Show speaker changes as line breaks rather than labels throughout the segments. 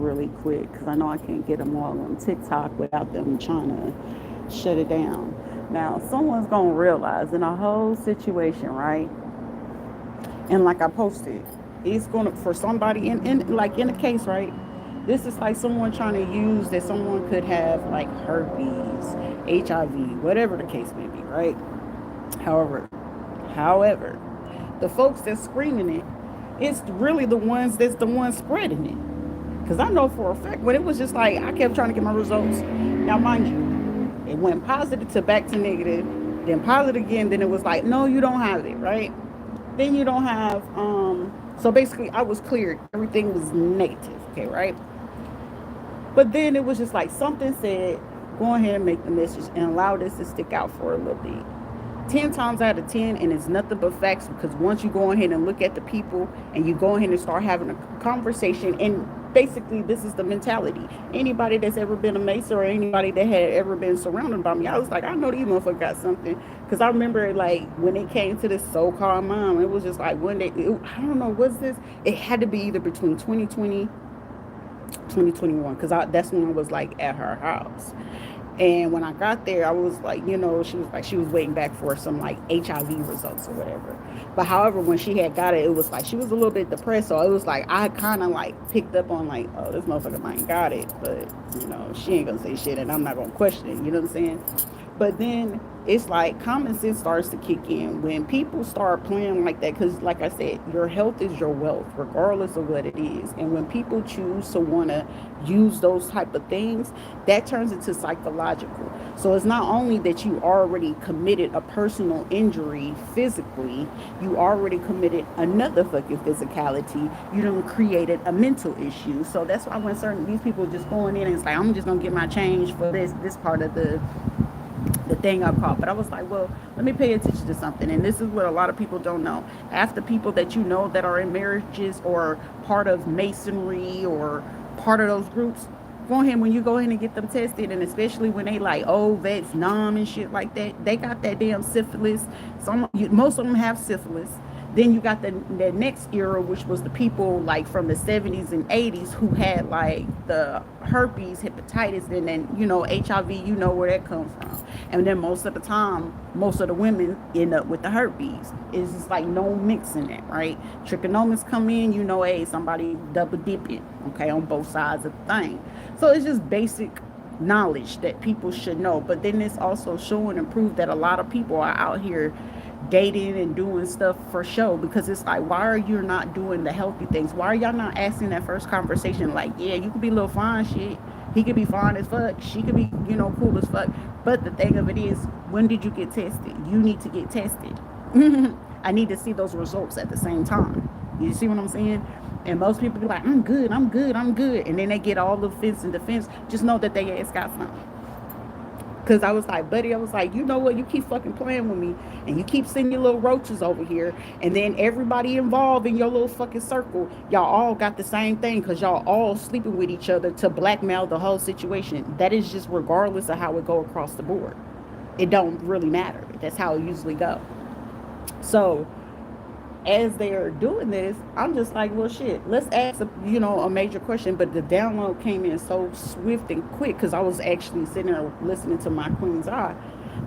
really quick because I know I can't get them all on TikTok without them trying to shut it down. Now, someone's going to realize in a whole situation, right? And like I posted, it's going to, for somebody like in a case, right? This is like someone trying to use that someone could have like herpes, HIV, whatever the case may be, right? However, however, the folks that's screaming it, it's really the ones that's the ones spreading it. Because I know for a fact when it was just like I kept trying to get my results. Now, mind you, it went positive to back to negative, then positive again, then it was like, no, you don't have it, right? Then you don't have, so basically I was cleared. Everything was negative, okay, right? But then it was just like something said, go ahead and make the message and allow this to stick out for a little bit. 10 times out of 10, and it's nothing but facts, because once you go ahead and look at the people and you go ahead and start having a conversation, and basically this is the mentality. Anybody that's ever been a mason or anybody that had ever been surrounded by me, I was like, I know these motherfuckers got something. Because I remember like when it came to this so-called mom, it was just like one day, I don't know, what's this? It had to be either between 2020, 2021, because that's when I was like at her house. And when I got there, I was like, she was like, she was waiting back for some like HIV results or whatever. But however, when she had got it, it was like she was a little bit depressed. So it was like I kind of like picked up on like, oh, this motherfucker might got it, but she ain't gonna say shit, and I'm not gonna question it. You know what I'm saying? But then it's like common sense starts to kick in when people start playing like that. Because, like I said, your health is your wealth, regardless of what it is. And when people choose to want to use those type of things, that turns into psychological. So it's not only that you already committed a personal injury physically, you already committed another fucking physicality. You done created a mental issue. So that's why when these people just going in and it's like, I'm just gonna get my change for this part of the thing I caught. But I was like, well, let me pay attention to something. And this is what a lot of people don't know. Half the people that you know that are in marriages or part of masonry or part of those groups, go ahead, when you go ahead and get them tested, and especially when they like old vets, nom and shit like that, they got that damn syphilis. Most of them have syphilis. Then you got the next era, which was the people like from the 70s and 80s who had like the herpes, hepatitis, and then HIV. You know where that comes from. And then most of the time, most of the women end up with the herpes. It's just like no mixing it, right? Trichomonas come in, hey, somebody double dipping, okay, on both sides of the thing. So it's just basic knowledge that people should know. But then it's also showing and prove that a lot of people are out here dating and doing stuff for show, because it's like, why are you not doing the healthy things? Why are y'all not asking that first conversation like, yeah, you could be a little fine shit, he could be fine as fuck, she could be cool as fuck, but the thing of it is, when did you get tested? You need to get tested. I need to see those results at the same time. You see what I'm saying? And most people be like, I'm good, I'm good, I'm good, and then they get all the fence and defense. Just know that they ass got something. Because I was like, buddy, I was like, you know what? You keep fucking playing with me and you keep sending your little roaches over here. And then everybody involved in your little fucking circle, y'all all got the same thing because y'all all sleeping with each other to blackmail the whole situation. That is just regardless of how it go across the board. It don't really matter. That's how it usually go. So as they're doing this, I'm just like, well, shit, let's ask a major question. But the download came in so swift and quick because I was actually sitting there listening to my queen's eye.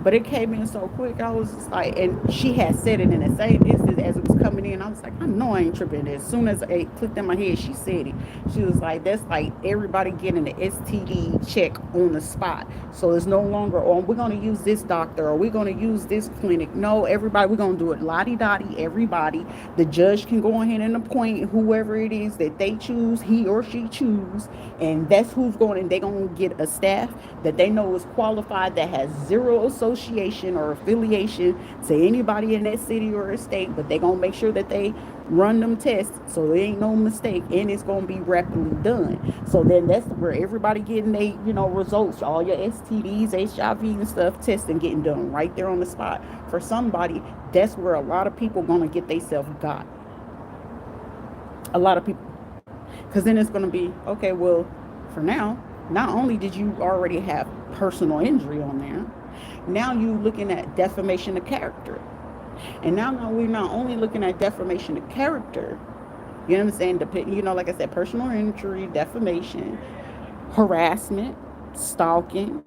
But it came in so quick, I was just like, and she had said it in the same instant as it was coming in. I was like, I know I ain't tripping. As soon as it clicked in my head, she said it. She was like, that's like everybody getting the STD check on the spot. So it's no longer, oh, we're going to use this doctor or we're going to use this clinic. No, everybody, we're going to do it lottie-dottie, everybody. The judge can go ahead and appoint whoever it is that they choose, he or she choose, and that's who's going, and they're going to get a staff that they know is qualified, that has zero association or affiliation to anybody in that city or state, but they're going to make sure that they run them tests so there ain't no mistake, and it's going to be rapidly done. So then that's where everybody getting their results, all your STDs, HIV and stuff, testing getting done right there on the spot. For somebody, that's where a lot of people going to get themselves got. A lot of people, because then it's going to be, okay, well, for now, not only did you already have personal injury on there, now you looking at defamation of character. And now we're not only looking at defamation of character, You understand? Like I said, personal injury, defamation, harassment, stalking.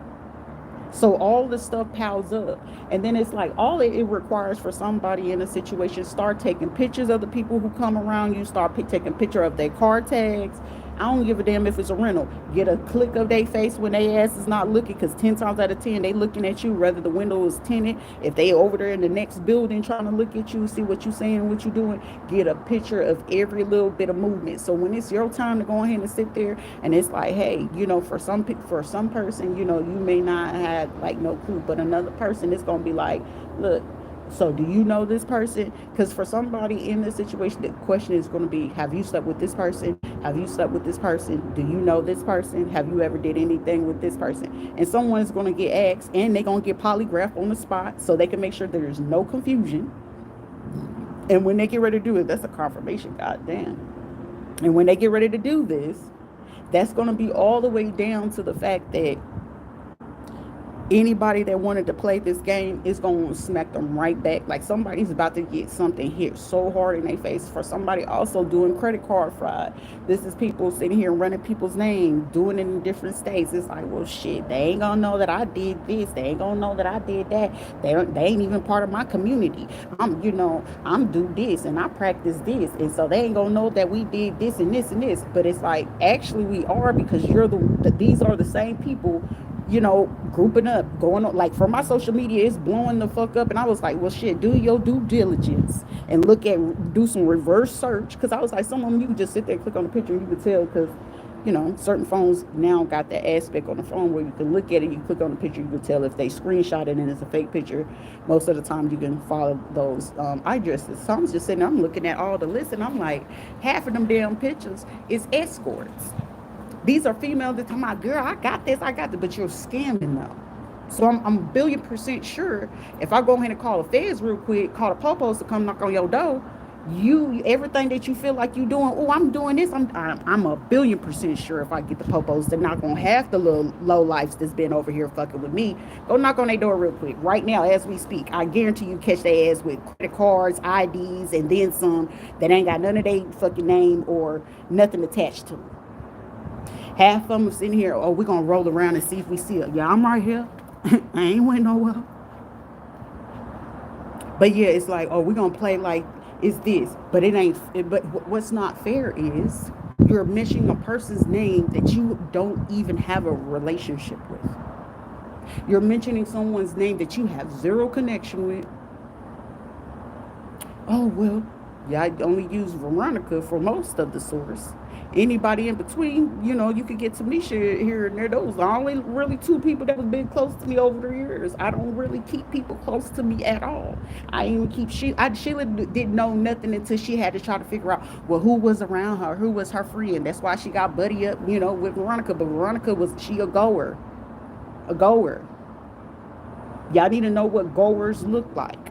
So all this stuff piles up. And then it's like all it requires for somebody in a situation, start taking pictures of the people who come around you, start taking picture of their car tags. I don't give a damn if it's a rental. Get a click of their face when they ass is not looking, because 10 times out of 10 they looking at you, whether the window is tinted. If they over there in the next building trying to look at you, see what you saying, what you doing, get a picture of every little bit of movement. So when it's your time to go ahead and sit there, and it's like, hey, for some person, you may not have like no clue, but another person is gonna be like, look, so do you know this person? Because for somebody in this situation, the question is going to be, have you slept with this person? Have you slept with this person? Do you know this person? Have you ever did anything with this person? And someone is going to get asked, and they're going to get polygraphed on the spot so they can make sure there's no confusion. And when they get ready to do it, that's a confirmation, goddamn. And when they get ready to do this, that's going to be all the way down to the fact that anybody that wanted to play this game is going to smack them right back. Like somebody's about to get something hit so hard in their face. For somebody also doing credit card fraud, this is people sitting here running people's name, doing it in different states. It's like, well, shit, they ain't gonna know that I did this. They ain't gonna know that I did that. They ain't even part of my community. I'm do this and I practice this, and so they ain't gonna know that we did this and this and this. But it's like, actually we are, because these are the same people, grouping up, going on. Like for my social media, it's blowing the fuck up. And I was like, well, shit, do your due diligence and do some reverse search. Because I was like, some of them, you can just sit there, click on the picture, and you can tell. Because, certain phones now got that aspect on the phone where you can look at it, you click on the picture, you can tell if they screenshot it and it's a fake picture. Most of the time, you can follow those addresses. So I'm just sitting there, I'm looking at all the lists, and I'm like, half of them damn pictures is escorts. These are females that tell my girl, I got this, but you're scamming them. So I'm 1,000,000,000% sure if I go ahead and call the feds real quick, call the popos to come knock on your door, everything that you feel like you doing, oh, I'm doing this, I'm 1,000,000,000% sure if I get the popos to knock on half the little low lives that's been over here fucking with me, go knock on their door real quick right now as we speak. I guarantee you catch their ass with credit cards, IDs, and then some that ain't got none of their fucking name or nothing attached to them. Half of them are sitting here, oh, we're going to roll around and see if we see it. Yeah, I'm right here. I ain't went nowhere. But yeah, it's like, oh, we're going to play like it's this. But it ain't. But what's not fair is you're mentioning a person's name that you don't even have a relationship with. You're mentioning someone's name that you have zero connection with. Oh, well, yeah, I only use Veronica for most of the source. Anybody in between, you could get Tamisha here and there. Those are only really two people that have been close to me over the years. I don't really keep people close to me at all. I even keep Sheila didn't know nothing until she had to try to figure out, well, who was around her, who was her friend. That's why she got buddy up, with Veronica. But Veronica she a goer. Y'all need to know what goers look like.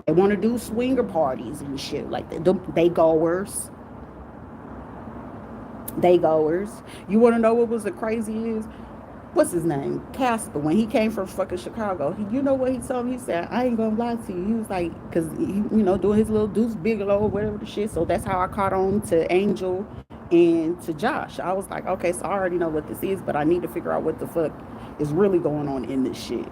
They want to do swinger parties and shit like that. They goers. You want to know what was the craziest? What's his name? Casper. When he came from fucking Chicago, you know what he told me? He said, I ain't gonna lie to you. He was like, because doing his little Deuce Bigelow, whatever the shit. So that's how I caught on to Angel and to Josh. I was like, okay, so I already know what this is, but I need to figure out what the fuck is really going on in this shit.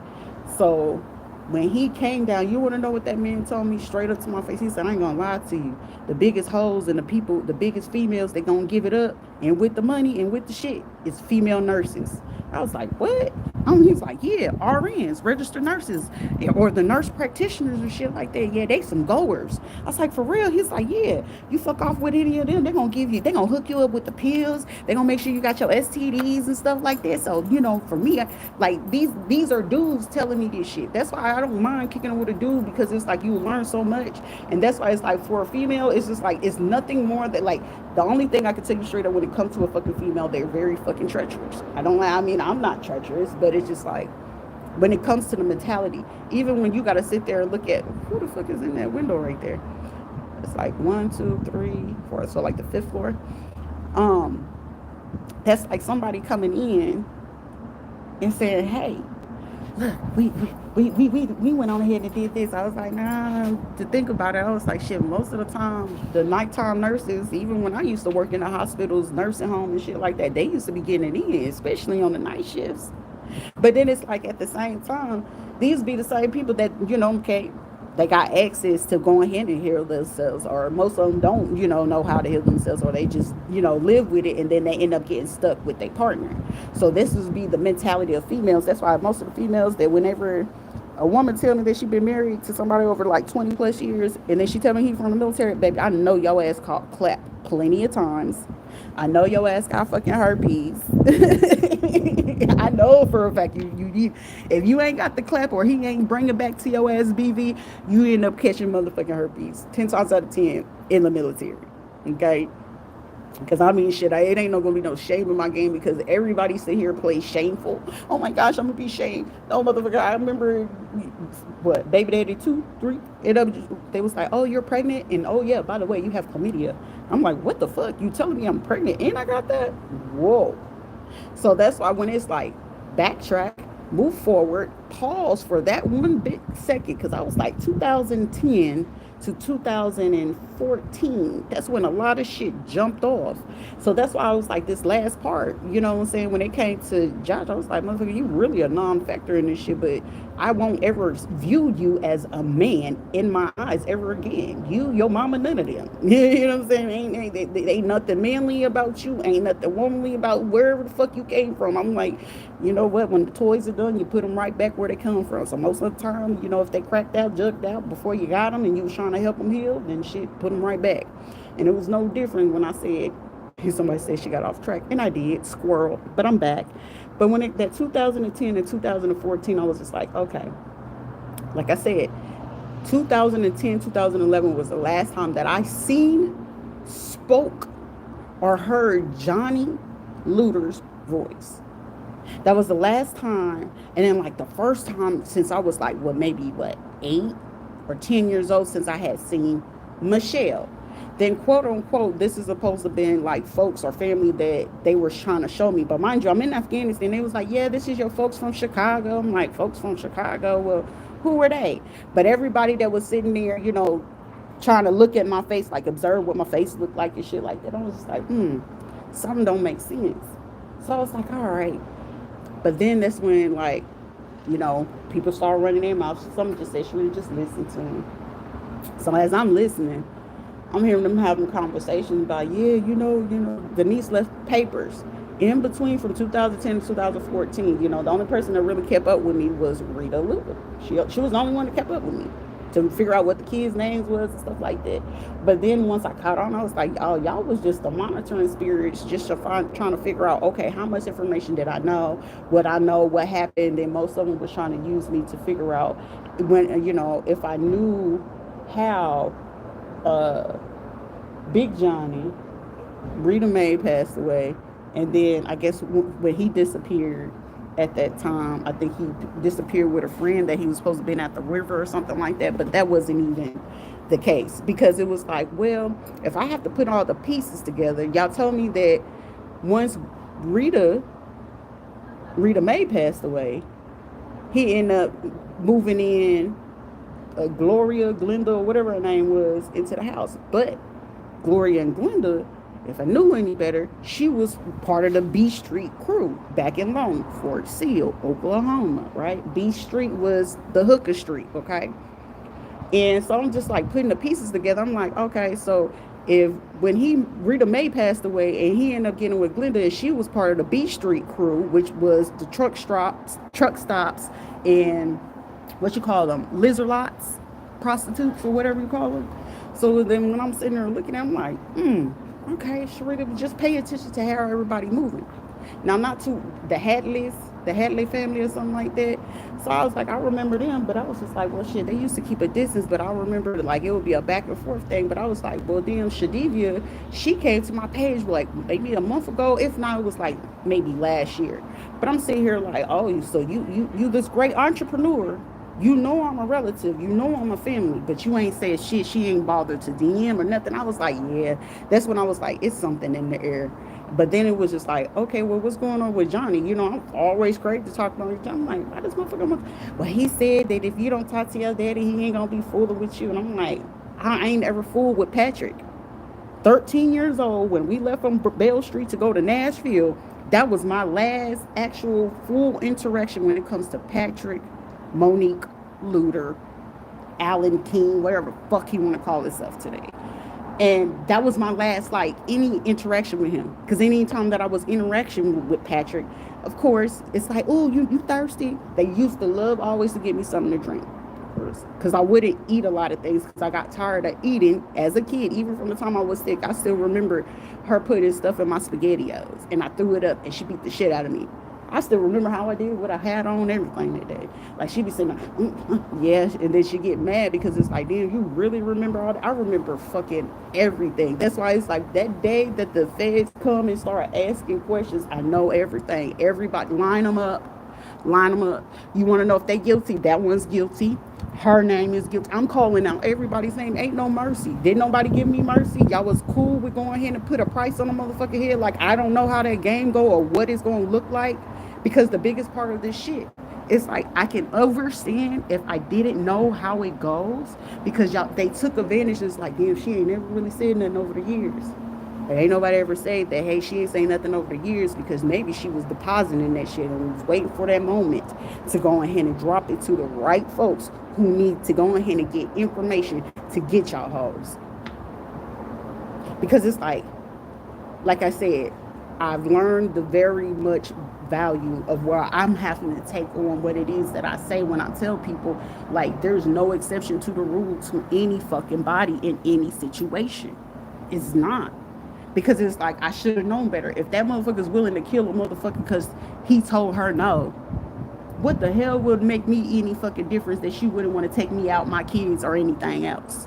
So when he came down, you want to know what that man told me straight up to my face? He said, I ain't gonna lie to you. The biggest hoes and the biggest females, they gonna give it up. And with the money and with the shit, it's female nurses. I was like, what? He's like, yeah, RNs, registered nurses, or the nurse practitioners and shit like that. Yeah, they some goers. I was like, for real? He's like, yeah, you fuck off with any of them, they're gonna hook you up with the pills. They're gonna make sure you got your STDs and stuff like that. So, for me, like these are dudes telling me this shit. That's why I don't mind kicking it with a dude, because it's like you learn so much. And that's why it's like for a female, it's just like, it's nothing more that like, the only thing I can tell you straight up when it comes to a fucking female, they're very fucking treacherous. I'm not treacherous, but it's just like, when it comes to the mentality, even when you got to sit there and look at who the fuck is in that window right there. It's like 1, 2, 3, 4. So like the 5th floor. That's like somebody coming in and saying, hey, look, we went on ahead and did this. I was like, nah, to think about it, I was like, shit, most of the time, the nighttime nurses, even when I used to work in the hospitals, nursing home and shit like that, they used to be getting it in, especially on the night shifts. But then it's like at the same time, these be the same people that, okay, they got access to go ahead and heal themselves, or most of them don't, know how to heal themselves, or they just, live with it, and then they end up getting stuck with their partner. So this would be the mentality of females. That's why most of the females, that whenever a woman tell me that she been married to somebody over like 20 plus years, and then she tell me he from the military, baby, I know your ass caught clap plenty of times. I know your ass got fucking herpes. I know for a fact you if you ain't got the clap, or he ain't bring it back to your ass BV, you end up catching motherfucking herpes 10 times out of 10 in the military. Okay? Because I mean, shit, it ain't no gonna be no shame in my game, because everybody sit here play shameful. Oh my gosh, I'm gonna be shamed. No, motherfucker, I remember, what, baby daddy 2, 3, they was like, oh, you're pregnant, and oh yeah, by the way, you have chlamydia. I'm like, what the fuck? You telling me I'm pregnant and I got that? Whoa. So that's why when it's like, backtrack, move forward, pause for that one big second, because I was like 2010 to 2014. That's when a lot of shit jumped off. So that's why I was like, this last part, you know what I'm saying? When it came to Josh, I was like, motherfucker, you really a non-factor in this shit, but I won't ever view you as a man in my eyes ever again. You, your mama, none of them. You know what I'm saying? Ain't nothing manly about you. Ain't nothing womanly about wherever the fuck you came from. I'm like, you know what? When the toys are done, you put them right back where they come from. So most of the time, if they cracked out, jugged out before you got them, and you was trying to help them heal, then shit, put them right back. And it was no different when I said, somebody said she got off track, and I did, squirrel, but I'm back. But when that 2010 and 2014, I was just like, okay. Like I said, 2010, 2011 was the last time that I seen, spoke, or heard Johnny Luter's voice. That was the last time. And then like the first time since I was like, maybe 8 or 10 years old, since I had seen Michelle. Then quote unquote, this is supposed to be like folks or family that they were trying to show me. But mind you, I'm in Afghanistan. They was like, yeah, this is your folks from Chicago. I'm like, folks from Chicago? Well, who were they? But everybody that was sitting there, trying to look at my face, like observe what my face looked like and shit like that, I was just like, something don't make sense. So I was like, all right. But then that's when, like, people start running their mouths. Some just say, Sharita, just listen to him. So as I'm listening, I'm hearing them having conversations about, Denise left papers in between from 2010 to 2014. The only person that really kept up with me was Rita Luca. She was the only one that kept up with me to figure out what the kids' names was and stuff like that. But then once I caught on, I was like, oh, y'all was just the monitoring spirits, just trying to figure out, okay, how much information did I know, what happened, and most of them was trying to use me to figure out when, if I knew how Big Johnny, Rita Mae passed away, and then I guess when he disappeared at that time, I think he disappeared with a friend that he was supposed to be at the river or something like that, but that wasn't even the case, because it was like, well, if I have to put all the pieces together, y'all told me that once Rita Mae passed away, he ended up moving in Gloria, Glenda, or whatever her name was, into the house. But Gloria and Glenda, if I knew any better, she was part of the B Street crew back in Fort Sill, Oklahoma, right? B Street was the hooker street, okay? And so I'm just like putting the pieces together. I'm like, okay, so when Rita Mae passed away and he ended up getting with Glenda, and she was part of the B Street crew, which was the truck stops, and what you call them, lizard lots, prostitutes, or whatever you call them. So then when I'm sitting there looking at them, I'm like, okay, Sharita, just pay attention to how everybody moving. Now, not to the Hadley family or something like that. So I was like, I remember them, but I was just like, well, shit, they used to keep a distance, but I remember like it would be a back and forth thing. But I was like, well, then Shadivia, she came to my page like maybe a month ago. If not, it was like maybe last year. But I'm sitting here like, oh, so you this great entrepreneur. I'm a relative, I'm a family, but you ain't said shit. She ain't bothered to DM or nothing. I was like, yeah, that's when I was like, it's something in the air. But then it was just like, okay, well, what's going on with Johnny? You know, I'm always great to talk about Johnny. I'm like, why this motherfucker? Well, he said that if you don't talk to your daddy, he ain't gonna be fooling with you. And I'm like, I ain't ever fooled with Patrick. 13 years old, when we left from Bell Street to go to Nashville, that was my last actual full interaction when it comes to Patrick, Monique, Luter, Alan King, whatever the fuck he want to call himself today. And that was my last like any interaction with him. Because any time that I was interaction with Patrick, of course, it's like, oh, you thirsty? They used to love always to give me something to drink. Because I wouldn't eat a lot of things because I got tired of eating as a kid. Even from the time I was sick, I still remember her putting stuff in my SpaghettiOs, and I threw it up, and she beat the shit out of me. I still remember how I did, what I had on, everything that day. Like, she be saying, yeah, and then she get mad because it's like, damn, you really remember all that? I remember fucking everything. That's why it's like that day that the feds come and start asking questions, I know everything. Everybody, line them up. Line them up. You want to know if they guilty? That one's guilty. Her name is guilty. I'm calling out everybody's name. Ain't no mercy. Didn't nobody give me mercy? Y'all was cool with going ahead and put a price on the motherfucking head. Like, I don't know how that game go or what it's going to look like. Because the biggest part of this shit, it's like I can understand if I didn't know how it goes. Because y'all, they took advantage. It's like, damn, she ain't never really said nothing over the years. There ain't nobody ever said that, hey, she ain't saying nothing over the years because maybe she was depositing that shit and was waiting for that moment to go ahead and drop it to the right folks who need to go ahead and get information to get y'all hoes. Because it's like I said, I've learned the very much value of where I'm having to take on what it is that I say when I tell people, like, there's no exception to the rule to any fucking body in any situation. It's not. Because it's like, I should have known better. If that motherfucker's willing to kill a motherfucker because he told her no, what the hell would make me any fucking difference that she wouldn't want to take me out, my kids, or anything else?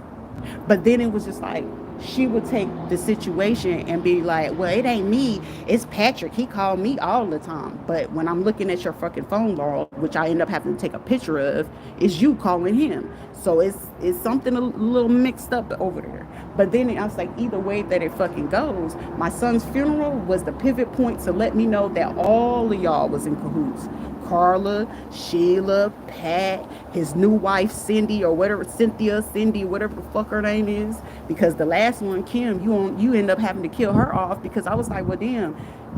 But then it was just like, she would take the situation and be like, well, it ain't me, it's Patrick. He called me all the time. But when I'm looking at your fucking phone log, which I end up having to take a picture of, is you calling him. So it's something a little mixed up over there. But then I was like, either way that it fucking goes, my son's funeral was the pivot point to let me know that all of y'all was in cahoots. Carla, Sheila, Pat, his new wife, Cindy, or whatever, Cindy, whatever the fuck her name is. Because the last one, Kim, you end up having to kill her off because I was like, well, damn,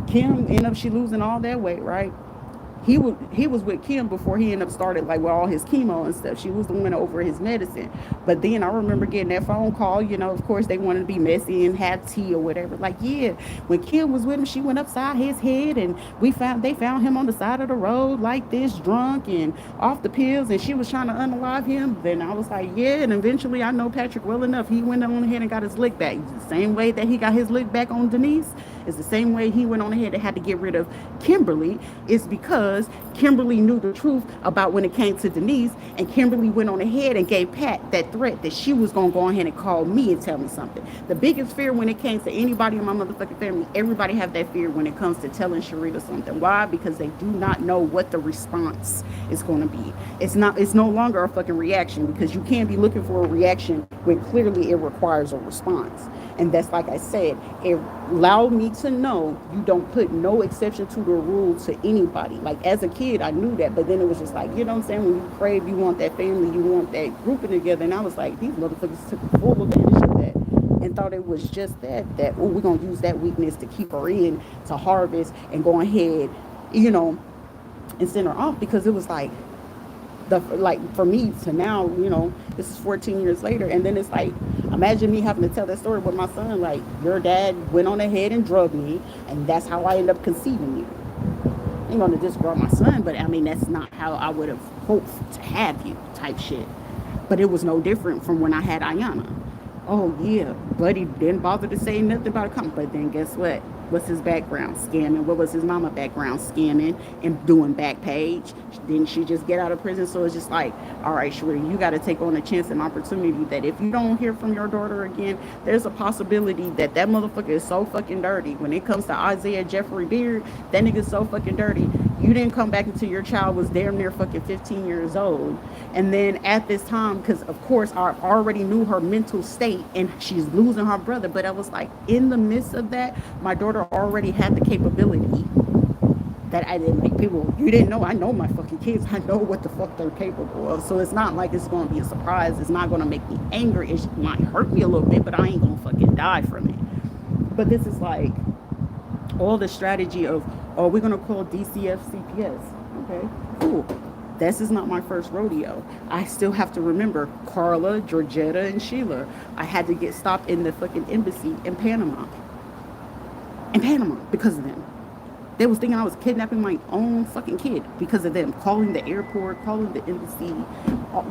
Kim ended up she losing all that weight, right? He was with Kim before he ended up started like with all his chemo and stuff. She was the one over his medicine. But then I remember getting that phone call, you know, of course they wanted to be messy and have tea or whatever. Like, yeah, when Kim was with him, she went upside his head and they found him on the side of the road like this, drunk and off the pills, and she was trying to unalive him. Then I was like, yeah, and eventually I know Patrick well enough. He went on ahead and got his lick back. The same way that he got his lick back on Denise is the same way he went on ahead and had to get rid of Kimberly. It's because Kimberly knew the truth about when it came to Denise, and Kimberly went on ahead and gave Pat that threat that she was going to go ahead and call me and tell me something. The biggest fear when it came to anybody in my motherfucking family, everybody have that fear when it comes to telling Sharita something. Why? Because they do not know what the response is going to be. It's no longer a fucking reaction, because you can't be looking for a reaction when clearly it requires a response. And that's, like I said, it allowed me to know you don't put no exception to the rule to anybody. Like, as a kid, I knew that, but then it was just like, you know what I'm saying? When you crave, you want that family, you want that grouping together. And I was like, these motherfuckers took full advantage of that and thought it was just that, oh, we're going to use that weakness to keep her in to harvest and go ahead, you know, and send her off. Because it was like, for me to now, you know, this is 14 years later, and then it's like, imagine me having to tell that story with my son, like, your dad went on ahead and drugged me, and that's how I end up conceiving you. I ain't gonna disregard my son, but I mean, that's not how I would have hoped to have you, type shit. But it was no different from when I had Ayana. Oh yeah, buddy didn't bother to say nothing about a comment. But then guess what? What's his background? Scamming. What was his mama background? Scamming and doing back page. Didn't she just get out of prison? So it's just like, all right, Sharita, you got to take on a chance and opportunity that if you don't hear from your daughter again, there's a possibility that motherfucker is so fucking dirty. When it comes to Isaiah Jeffrey Beard, that nigga's so fucking dirty. You didn't come back until your child was damn near fucking 15 years old. And then at this time, because of course I already knew her mental state and she's losing her brother, but I was like, in the midst of that, my daughter already had the capability that I didn't make people, you didn't know, I know my fucking kids, I know what the fuck they're capable of. So it's not like it's going to be a surprise. It's not going to make me angry. It might hurt me a little bit, but I ain't going to fucking die from it. But this is like all the strategy of, oh, we're going to call DCF CPS. Okay, cool. This is not my first rodeo. I still have to remember Carla, Georgetta, and Sheila. I had to get stopped in the fucking embassy in Panama. Because of them. They was thinking I was kidnapping my own fucking kid because of them. Calling the airport, calling the embassy.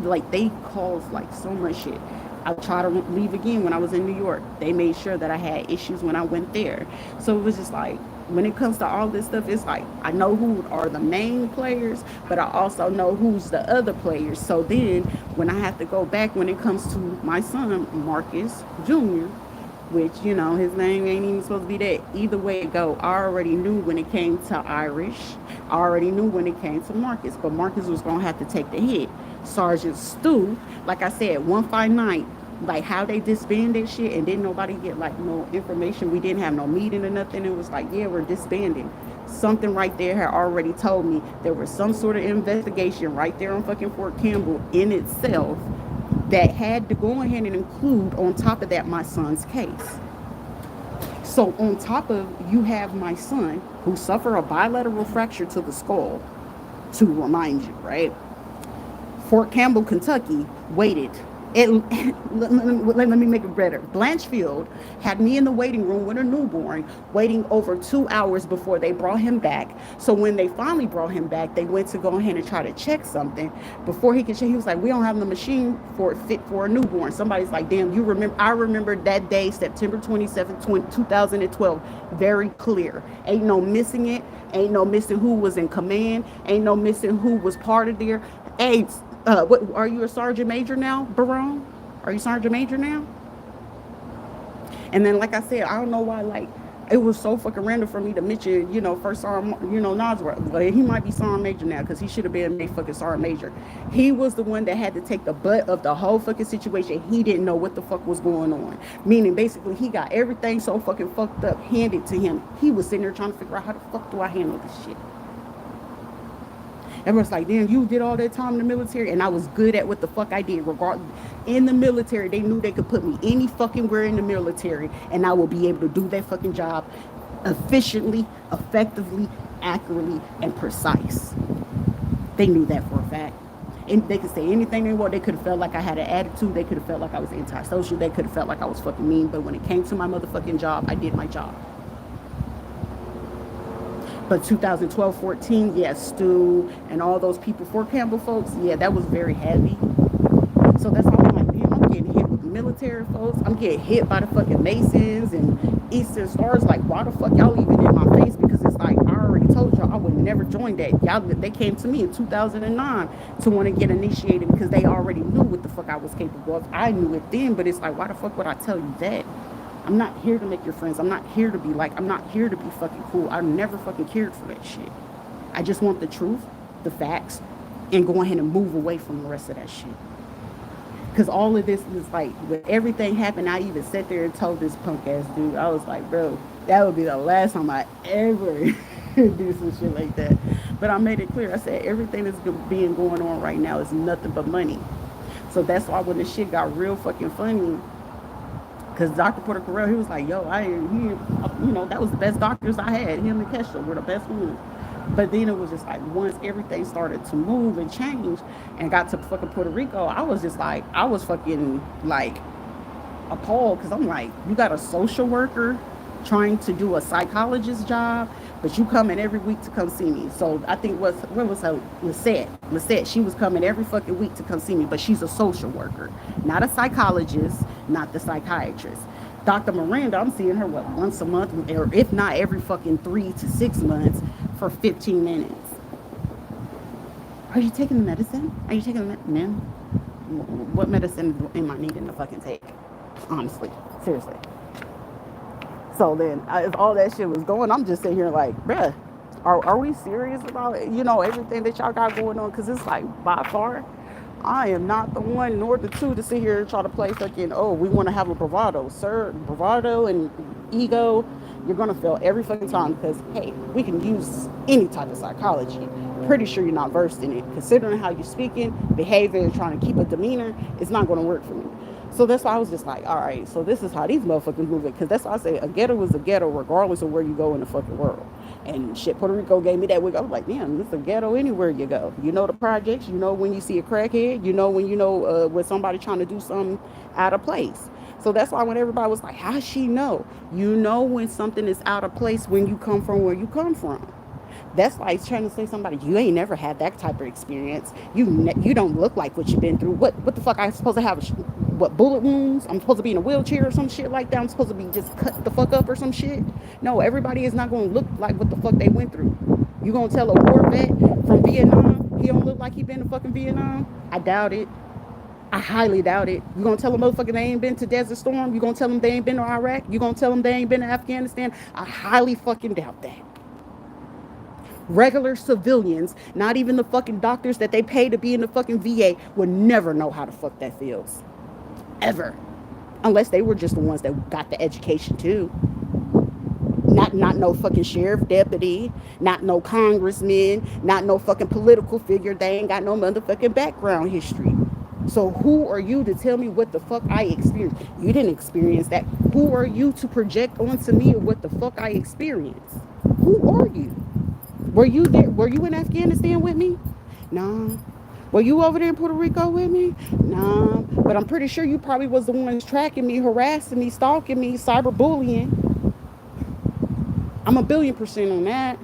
Like, they caused like so much shit. I tried to leave again when I was in New York. They made sure that I had issues when I went there. So it was just like, when it comes to all this stuff, it's like, I know who are the main players, but I also know who's the other players. So then when I have to go back, when it comes to my son, Marcus Jr., which, you know, his name ain't even supposed to be that. Either way it go, I already knew when it came to Irish. I already knew when it came to Marcus, but Marcus was going to have to take the hit. Sergeant Stu, like I said, one fine night, like how they disbanded shit and didn't nobody get like no information. We didn't have no meeting or nothing. It was like, yeah, we're disbanding. Something right there had already told me there was some sort of investigation right there on fucking Fort Campbell in itself that had to go ahead and include on top of that my son's case. So on top of, you have my son who suffered a bilateral fracture to the skull, to remind you, right? Fort Campbell, Kentucky waited. Let me make it better. Blanchfield had me in the waiting room with a newborn, waiting over 2 hours before they brought him back. So when they finally brought him back, they went to go ahead and try to check something. Before he could check, he was like, we don't have the machine for it fit for a newborn. Somebody's like, damn, you remember? I remember that day, September 27th, 2012, very clear. Ain't no missing it. Ain't no missing who was in command. Ain't no missing who was part of there. Hey, what, are you a sergeant major now, Barone? Are you sergeant major now? And then, like I said, I don't know why, like, it was so fucking random for me to mention, you know, first sergeant, you know, Nosworth. But he might be sergeant major now because he should have been made fucking sergeant major. He was the one that had to take the butt of the whole fucking situation. He didn't know what the fuck was going on. Meaning, basically, he got everything so fucking fucked up handed to him. He was sitting there trying to figure out how the fuck do I handle this shit. Everyone's like, damn, you did all that time in the military, and I was good at what the fuck I did. Regardless, in the military, they knew they could put me any fucking where in the military, and I will be able to do that fucking job efficiently, effectively, accurately, and precise. They knew that for a fact. And they could say anything they want. They could have felt like I had an attitude. They could have felt like I was antisocial. They could have felt like I was fucking mean. But when it came to my motherfucking job, I did my job. But 2012, 14, yeah, Stu and all those people, Fort Campbell folks, yeah, that was very heavy. So that's why I'm like, damn, I'm getting hit with military folks. I'm getting hit by the fucking Masons and Eastern Stars. Like, why the fuck y'all even in my face? Because it's like, I already told y'all I would never join that. Y'all, they came to me in 2009 to want to get initiated because they already knew what the fuck I was capable of. I knew it then, but it's like, why the fuck would I tell you that? I'm not here to make your friends. I'm not here to be like, I'm not here to be fucking cool. I never fucking cared for that shit. I just want the truth, the facts, and go ahead and move away from the rest of that shit. Because all of this is like, when everything happened, I even sat there and told this punk ass dude, I was like, bro, that would be the last time I ever do some shit like that. But I made it clear. I said, everything that's being going on right now is nothing but money. So that's why when the shit got real fucking funny, because Dr. Porter Carell, he was like, yo, you know, that was the best doctors I had. Him and Kesha were the best ones. But then it was just like, once everything started to move and change and got to fucking Puerto Rico, I was just like, I was fucking like appalled. Because I'm like, you got a social worker trying to do a psychologist job, but you coming every week to come see me. So I think where was her? Lisette, she was coming every fucking week to come see me, but she's a social worker, not a psychologist, not the psychiatrist. Dr. Miranda, I'm seeing her, once a month, or if not every fucking 3 to 6 months for 15 minutes. Are you taking the medicine? Are you taking the medicine? Ma'am, what medicine am I needing to fucking take? Honestly, seriously. So then, as all that shit was going, I'm just sitting here like, bruh, Are we serious about it? Everything that y'all got going on? Because it's like, by far, I am not the one nor the two to sit here and try to play fucking, oh, we want to have a bravado. Sir, bravado and ego, you're going to fail every fucking time because, hey, we can use any type of psychology. Pretty sure you're not versed in it. Considering how you're speaking, behavior, trying to keep a demeanor, it's not going to work for me. So that's why I was just like, all right, so this is how these motherfuckers move it. Because that's why I say a ghetto is a ghetto regardless of where you go in the fucking world. And shit, Puerto Rico gave me that wig. I was like, damn, this is a ghetto anywhere you go. You know the projects. You know when you see a crackhead. You know when somebody trying to do something out of place. So that's why when everybody was like, how she know? You know when something is out of place when you come from where you come from. That's like trying to say somebody you ain't never had that type of experience. You don't look like what you've been through. What the fuck? I supposed to have what bullet wounds? I'm supposed to be in a wheelchair or some shit like that. I'm supposed to be just cut the fuck up or some shit. No, everybody is not going to look like what the fuck they went through. You gonna tell a war vet from Vietnam he don't look like he been to fucking Vietnam? I doubt it. I highly doubt it. You gonna tell a motherfucker they ain't been to Desert Storm? You gonna tell them they ain't been to Iraq? You gonna tell them they ain't been to Afghanistan? I highly fucking doubt that. Regular civilians, not even the fucking doctors that they pay to be in the fucking VA, would never know how the fuck that feels. Ever. Unless they were just the ones that got the education too. Not no fucking sheriff deputy, not no congressman, not no fucking political figure. They ain't got no motherfucking background history. So who are you to tell me what the fuck I experienced? You didn't experience that. Who are you to project onto me what the fuck I experienced? Who are you? Were you there? Were you in Afghanistan with me? No. Were you over there in Puerto Rico with me? No. But I'm pretty sure you probably was the ones tracking me, harassing me, stalking me, cyberbullying. I'm 1,000,000,000% on that.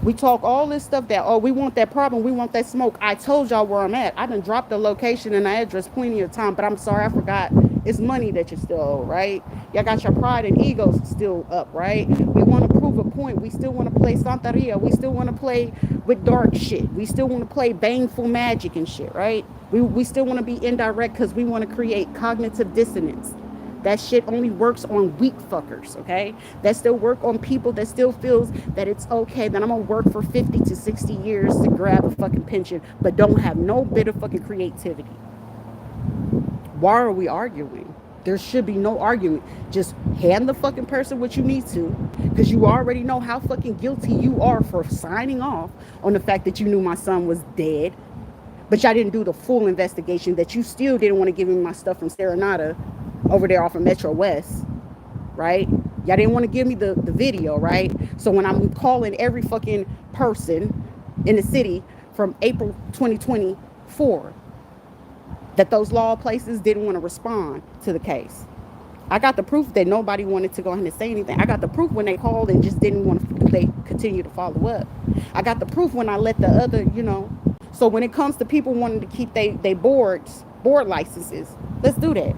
We talk all this stuff that, oh, we want that problem, we want that smoke. I told y'all where I'm at. I done dropped the location and the address plenty of time, but I'm sorry, I forgot. It's money that you still owe, right? Y'all got your pride and egos still up, right? We want to prove a point. We still want to play Santeria. We still want to play with dark shit. We still want to play baneful magic and shit, right? We still want to be indirect because we want to create cognitive dissonance. That shit only works on weak fuckers, okay? That still work on people that still feels that it's okay that I'm gonna work for 50 to 60 years to grab a fucking pension, but don't have no bit of fucking creativity. Why are we arguing? There should be no argument. Just hand the fucking person what you need to, because you already know how fucking guilty you are for signing off on the fact that you knew my son was dead, but y'all didn't do the full investigation, that you still didn't want to give me my stuff from Serenata over there off of Metro West, right? Y'all didn't want to give me the video, right? So when I'm calling every fucking person in the city from April 2024, that those law places didn't want to respond to the case. I got the proof that nobody wanted to go ahead and say anything. I got the proof when they called and just didn't want to, they continue to follow up. I got the proof when I let the other, So when it comes to people wanting to keep they board licenses, let's do that.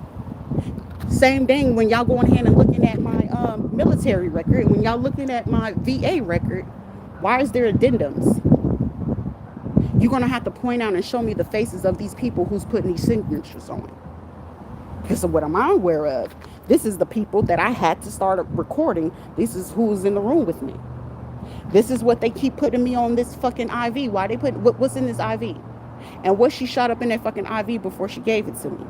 Same thing when y'all going ahead and looking at my military record, when y'all looking at my VA record, why is there addendums? You're going to have to point out and show me the faces of these people who's putting these signatures on. Because of what I'm aware of, this is the people that I had to start recording. This is who's in the room with me. This is what they keep putting me on this fucking IV. Why they put, what's in this IV? And what she shot up in that fucking IV before she gave it to me.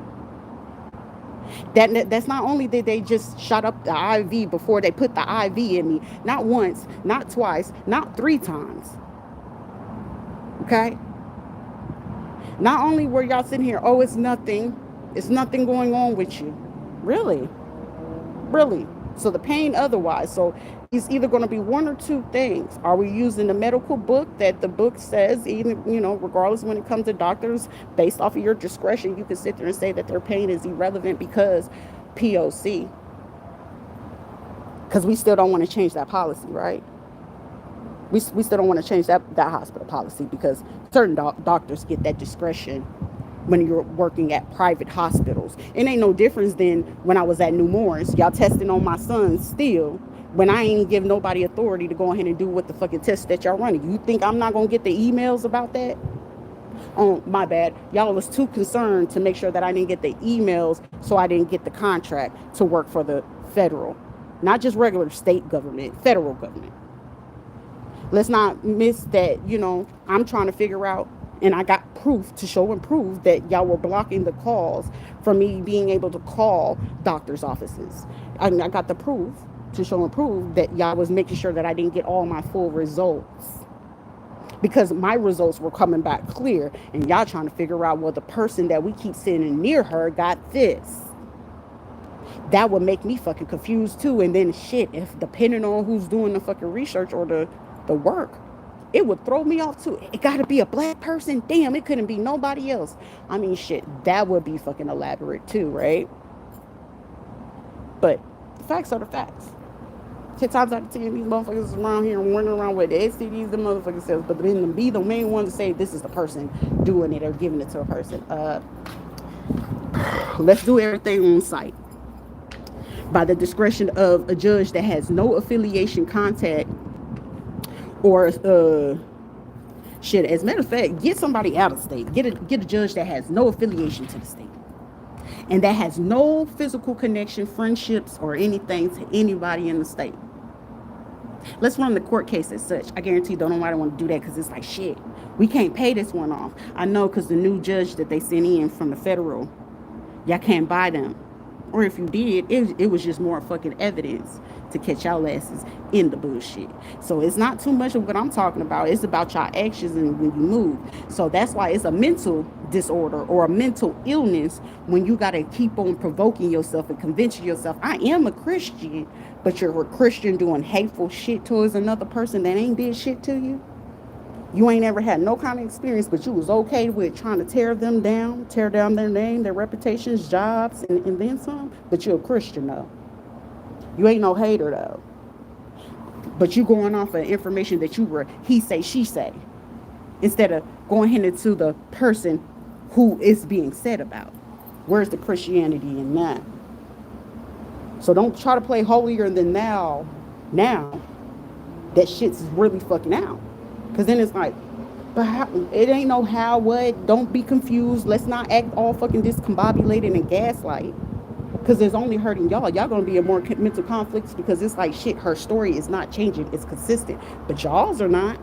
That's not only did they just shut up the IV before they put the IV in me, not once, not twice, not 3 times. Okay? Not only were y'all sitting here, oh, it's nothing going on with you. Really? So the pain otherwise. So it's either going to be one or two things. Are we using the medical book that the book says, even, regardless when it comes to doctors, based off of your discretion, you can sit there and say that their pain is irrelevant because POC. Because we still don't want to change that policy, right? We still don't want to change that hospital policy because certain doctors get that discretion when you're working at private hospitals. It ain't no difference than when I was at New Morris. Y'all testing on my son still when I ain't give nobody authority to go ahead and do what the fucking tests that y'all running. You think I'm not going to get the emails about that? Oh, my bad. Y'all was too concerned to make sure that I didn't get the emails, so I didn't get the contract to work for the federal. Not just regular state government, federal government. Let's not miss that, I'm trying to figure out, and I got proof to show and prove that y'all were blocking the calls from me being able to call doctors' offices. I got the proof to show and prove that y'all was making sure that I didn't get all my full results, because my results were coming back clear, and y'all trying to figure out, well, the person that we keep sitting near her got this. That would make me fucking confused too. And then shit, if depending on who's doing the fucking research or the work, it would throw me off too. It gotta be a black person. Damn, it couldn't be nobody else. I mean, shit, that would be fucking elaborate too, right? But the facts are the facts. 10 times out of 10, these motherfuckers around here running around with the STDs, the motherfuckers says, but then to be the main one to say this is the person doing it or giving it to a person. Let's do everything on site by the discretion of a judge that has no affiliation, contact, or shit. As a matter of fact, get somebody out of state. Get a judge that has no affiliation to the state and that has no physical connection, friendships, or anything to anybody in the state. Let's run the court case as such. I guarantee don't nobody want to do that, because it's like, shit, we can't pay this one off. I know, because the new judge that they sent in from the federal, y'all can't buy them. Or if you did, it was just more fucking evidence to catch y'all asses in the bullshit. So it's not too much of what I'm talking about. It's about y'all actions and when you move. So that's why it's a mental disorder or a mental illness when you got to keep on provoking yourself and convincing yourself, I am a Christian, but you're a Christian doing hateful shit towards another person that ain't did shit to you. You ain't ever had no kind of experience, but you was okay with trying to tear them down, tear down their name, their reputations, jobs, and then some. But you're a Christian, though. You ain't no hater, though. But you going off of information that you were he say, she say, instead of going into the person who is being said about. Where's the Christianity in that? So don't try to play holier than thou now that shit's really fucking out. Because then it's like, but how, it ain't no how, what, don't be confused. Let's not act all fucking discombobulated and gaslight. Because it's only hurting y'all. Y'all going to be in more mental conflicts because it's like, shit, her story is not changing. It's consistent. But y'all's are not.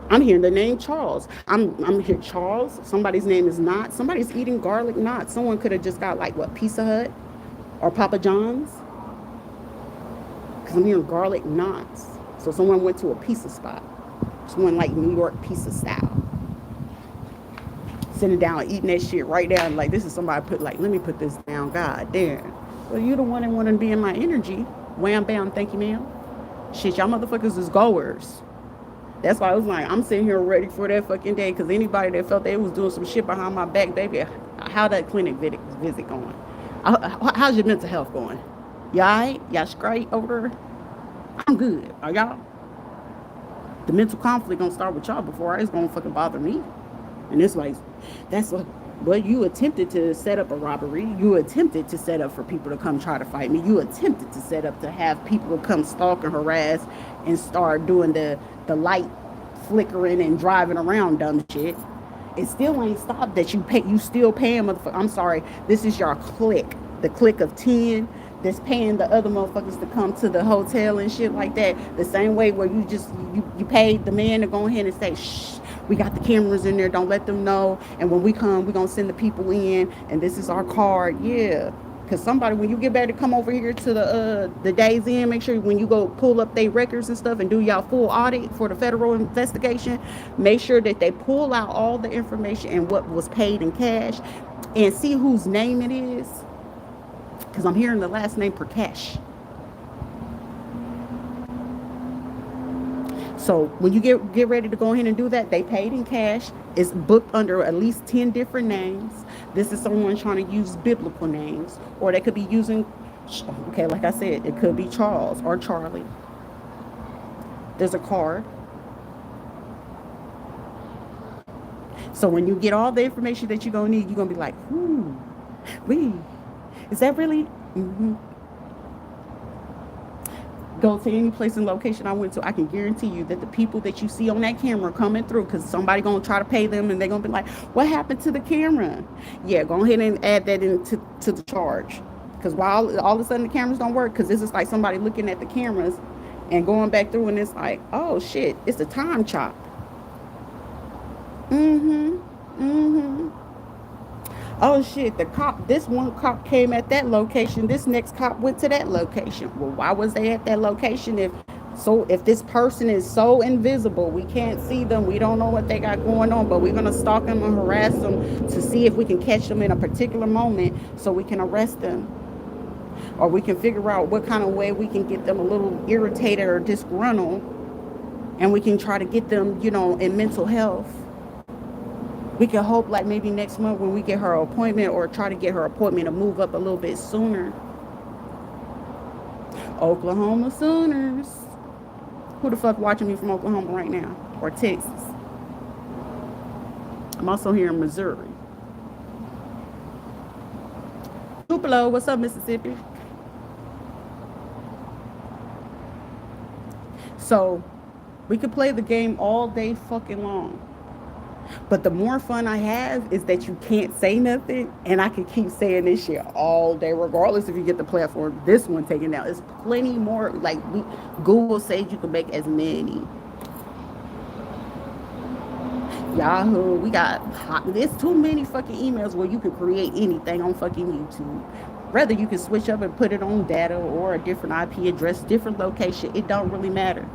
I'm hearing the name Charles. I'm here, Charles. Somebody's name is not. Somebody's eating garlic not. Someone could have just got like, what, Pizza Hut or Papa John's? Because I'm hearing garlic knots. So someone went to a pizza spot. Someone like New York pizza style. Sitting down, eating that shit right down. Like, this is somebody put, like, let me put this down. God damn. Well, you the one that want to be in my energy. Wham, bam, thank you, ma'am. Shit, y'all motherfuckers is goers. That's why I was like, I'm sitting here ready for that fucking day. Because anybody that felt they was doing some shit behind my back, baby, how that clinic visit going? How's your mental health going? Y'all right? Y'all straight over there? I'm good. Are y'all? The mental conflict gonna start with y'all before it's gonna fucking bother me. And it's like, that's what, well, you attempted to set up a robbery. You attempted to set up for people to come try to fight me. You attempted to set up to have people to come stalk and harass and start doing the light flickering and driving around dumb shit. It still ain't stopped that you still paying motherfucker. I'm sorry, this is your clique. The clique of 10 that's paying the other motherfuckers to come to the hotel and shit like that. The same way where you paid the man to go ahead and say, shh, we got the cameras in there, don't let them know. And when we come, we're going to send the people in, and this is our card. Yeah. Because somebody, when you get back to come over here to the Days Inn, make sure when you go pull up their records and stuff and do y'all full audit for the federal investigation, make sure that they pull out all the information and what was paid in cash and see whose name it is. Because I'm hearing the last name Prakash. So when you get ready to go ahead and do that, they paid in cash. It's booked under at least 10 different names. This is someone trying to use biblical names. Or they could be using, okay, like I said, it could be Charles or Charlie. There's a card. So when you get all the information that you're going to need, you're going to be like, is that really? Mm-hmm. Go to any place and location I went to, I can guarantee you that the people that you see on that camera coming through, because somebody going to try to pay them and they're going to be like, what happened to the camera? Yeah, go ahead and add that into the charge. Because while all of a sudden the cameras don't work, because this is like somebody looking at the cameras And going back through, and it's like, oh shit, it's a time chop. Mm-hmm. Mm-hmm. Oh shit, the cop, this one cop came at that location, this next cop went to that location. Well, why was they at that location if this person is so invisible, we can't see them, we don't know what they got going on, but we're gonna stalk them and harass them to see if we can catch them in a particular moment so we can arrest them. Or we can figure out what kind of way we can get them a little irritated or disgruntled, and we can try to get them, in mental health. We can hope like maybe next month when we get her appointment, or try to get her appointment to move up a little bit sooner. Oklahoma Sooners. Who the fuck watching me from Oklahoma right now? Or Texas? I'm also here in Missouri. Tupelo, what's up, Mississippi? So we could play the game all day fucking long. But the more fun I have is that you can't say nothing, and I can keep saying this shit all day, regardless if you get the platform. This one taken down. It's plenty more. Like, Google says you can make as many. Yahoo, we got there's too many fucking emails where you can create anything on fucking YouTube. Rather, you can switch up and put it on data or a different IP address, different location. It don't really matter.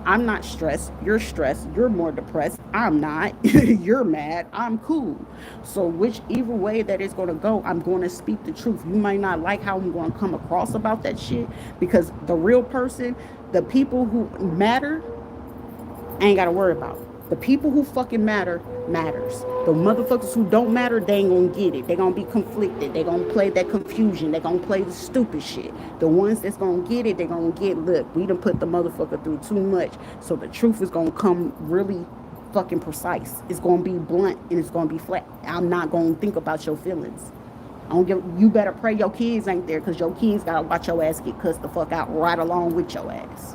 I'm not stressed. You're more depressed. I'm not. You're mad. I'm cool. So whichever way that it's going to go, I'm going to speak the truth. You might not like how I'm going to come across about that shit, because the real person, the people who matter, I ain't got to worry about. The people who fucking matters. The motherfuckers who don't matter, they ain't gonna get it. They gonna be conflicted. They gonna play that confusion. They gonna play the stupid shit. The ones that's gonna get it, they gonna get, look, we done put the motherfucker through too much. So the truth is gonna come really fucking precise. It's gonna be blunt and it's gonna be flat. I'm not gonna think about your feelings. You better pray your kids ain't there, because your kids gotta watch your ass get cussed the fuck out right along with your ass.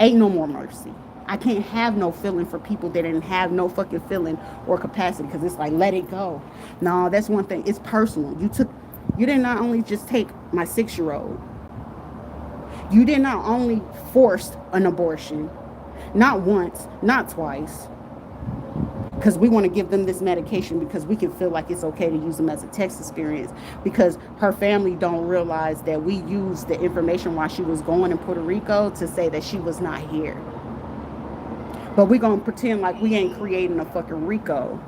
Ain't no more mercy. I can't have no feeling for people that didn't have no fucking feeling or capacity, because it's like, let it go. No, that's one thing. It's personal. You did not only just take my 6-year-old. You did not only force an abortion, not once, not twice, because we want to give them this medication because we can feel like it's okay to use them as a test experience, because her family don't realize that we used the information while she was going in Puerto Rico to say that she was not here. But we're going to pretend like we ain't creating a fucking Rico.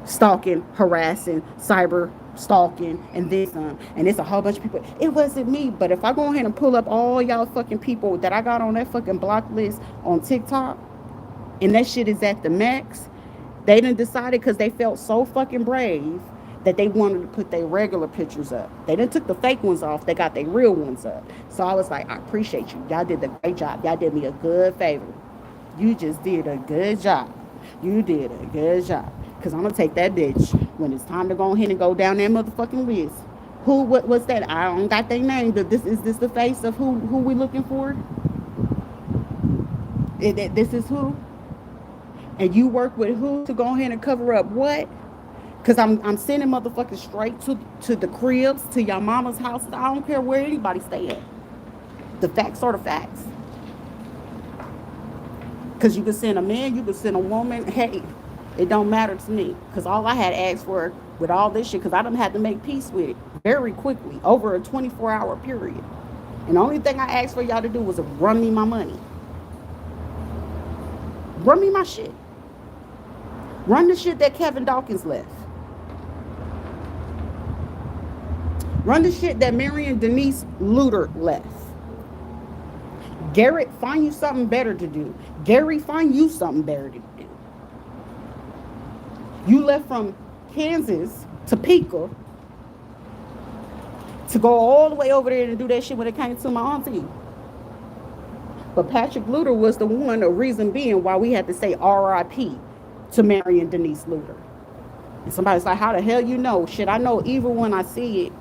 Stalking, harassing, cyber stalking, and this. And it's a whole bunch of people. It wasn't me. But if I go ahead and pull up all y'all fucking people that I got on that fucking block list on TikTok, and that shit is at the max, they done decided, because they felt so fucking brave, that they wanted to put their regular pictures up. They done took the fake ones off. They got their real ones up. So I was like, I appreciate you. Y'all did a great job. Y'all did me a good favor. You just did a good job. You did a good job. Because I'm going to take that bitch when it's time to go ahead and go down that motherfucking list. What was that? I don't got their name, but is this the face of who we looking for? This is who? And you work with who to go ahead and cover up what? Because I'm sending motherfuckers straight to the cribs, to your mama's house. I don't care where anybody stay at. The facts are the facts. Because you can send a man, you can send a woman. Hey, it don't matter to me. Because all I had asked for with all this shit, because I done had to make peace with it very quickly over a 24-hour period. And the only thing I asked for y'all to do was run me my money. Run me my shit. Run the shit that Kevin Dawkins left. Run the shit that Marion Denise Luter left. Garrett, find you something better to do. Gary, find you something better to do. You left from Kansas, Topeka, to go all the way over there and do that shit when it came to my auntie. But Patrick Luter was the one, the reason being why we had to say R.I.P. to Marion Denise Luter. And somebody's like, how the hell you know? Shit, I know evil when I see it.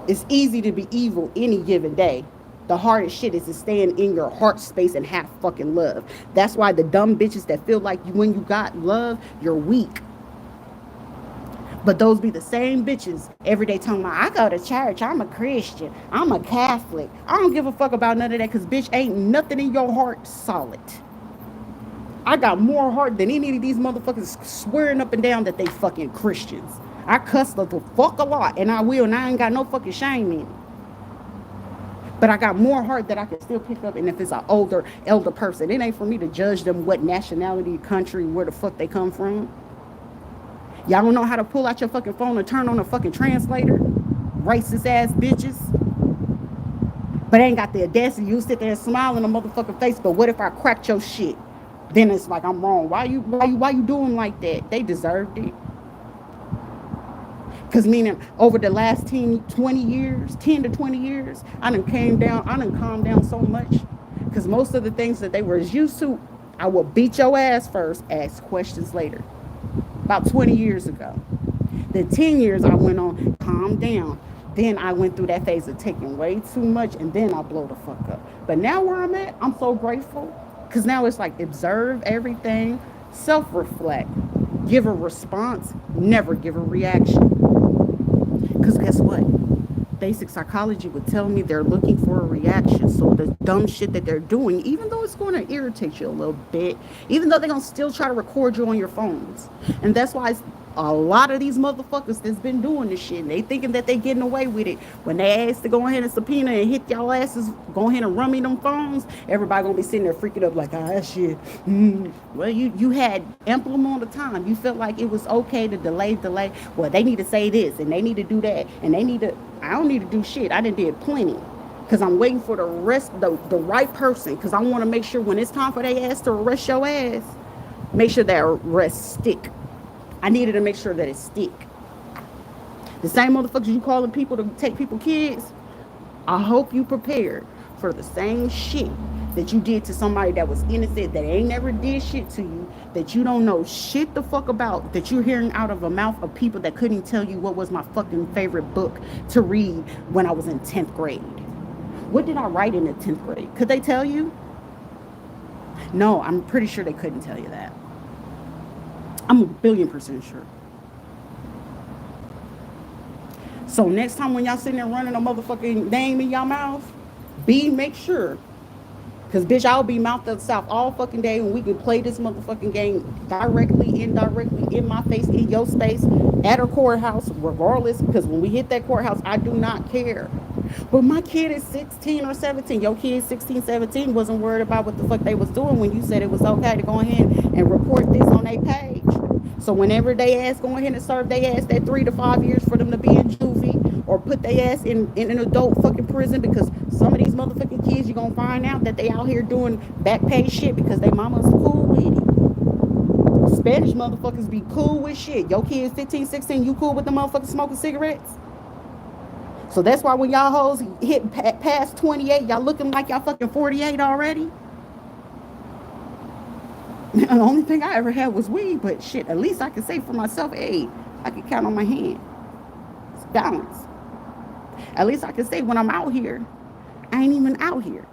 It's easy to be evil any given day. The hardest shit is to stand in your heart space and have fucking love. That's why the dumb bitches that feel like when you got love, you're weak. But those be the same bitches every day talking about, I go to church, I'm a Christian, I'm a Catholic. I don't give a fuck about none of that, because bitch, ain't nothing in your heart solid. I got more heart than any of these motherfuckers swearing up and down that they fucking Christians. I cuss the fuck a lot, and I will, and I ain't got no fucking shame in it. But I got more heart that I can still pick up, and if it's an elder person, it ain't for me to judge them what nationality, country, where the fuck they come from. Y'all don't know how to pull out your fucking phone and turn on a fucking translator? Racist ass bitches. But ain't got the audacity. You sit there and smile in a motherfucking face, but what if I cracked your shit? Then it's like I'm wrong. Why you doing like that? They deserved it. Because meaning over the last 10 to 20 years, I done calmed down so much. Because most of the things that they were used to, I will beat your ass first, ask questions later. About 20 years ago. The 10 years I went on, calm down. Then I went through that phase of taking way too much, and then I blow the fuck up. But now where I'm at, I'm so grateful. Because now it's like observe everything, self-reflect, give a response, never give a reaction. Because guess what? Basic psychology would tell me they're looking for a reaction. So the dumb shit that they're doing, even though it's going to irritate you a little bit, even though they're going to still try to record you on your phones. And that's why a lot of these motherfuckers that's been doing this shit, and they thinking that they getting away with it. When they ask to go ahead and subpoena and hit y'all asses, go ahead and run me them phones, everybody gonna be sitting there freaking up like, ah, that shit. Well, you had ample amount of time. You felt like it was okay to delay. Well, they need to say this, and they need to do that, and I don't need to do shit. I done did plenty. Because I'm waiting for the right person. Because I want to make sure when it's time for their ass to arrest your ass, make sure that arrest stick. I needed to make sure that it stick. The same motherfuckers you calling people to take people kids, I hope you prepared for the same shit that you did to somebody that was innocent, that ain't never did shit to you, that you don't know shit the fuck about, that you're hearing out of a mouth of people that couldn't tell you what was my fucking favorite book to read when I was in 10th grade. What did I write in the 10th grade? Could they tell you? No, I'm pretty sure they couldn't tell you that. I'm 1,000,000,000% sure. So next time when y'all sitting there running a motherfucking name in y'all mouth, make sure. Because bitch, I'll be mouth to the south all fucking day, and we can play this motherfucking game directly, indirectly, in my face, in your space, at a courthouse, regardless. Because when we hit that courthouse, I do not care. But my kid is 16 or 17. Your kid 16, 17 wasn't worried about what the fuck they was doing when you said it was okay to go ahead and report this on their page. So whenever they ask, go ahead and serve their ass that 3 to 5 years for them to be in juvie, or put their ass in an adult fucking prison, because some of these motherfucking kids, you're gonna find out that they out here doing back pay shit because they mama's cool with it. Spanish motherfuckers be cool with shit. Your kid's 15, 16, you cool with the motherfuckers smoking cigarettes? So that's why when y'all hoes hit past 28, y'all looking like y'all fucking 48 already. The only thing I ever had was weed, but shit, at least I can say for myself, hey, I can count on my hand. It's balance. At least I can say when I'm out here, I ain't even out here.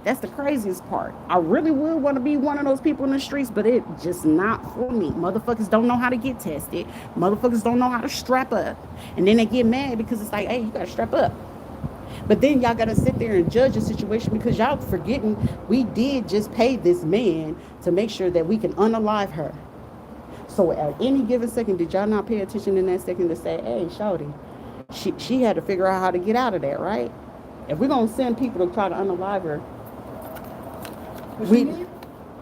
That's the craziest part. I really would want to be one of those people in the streets, but it just not for me. Motherfuckers don't know how to get tested. Motherfuckers don't know how to strap up. And then they get mad because it's like, hey, you got to strap up. But then y'all got to sit there and judge the situation, because y'all forgetting we did just pay this man to make sure that we can unalive her. So at any given second, did y'all not pay attention in that second to say, hey, shawty, she had to figure out how to get out of that, right? If we're going to send people to try to unalive her,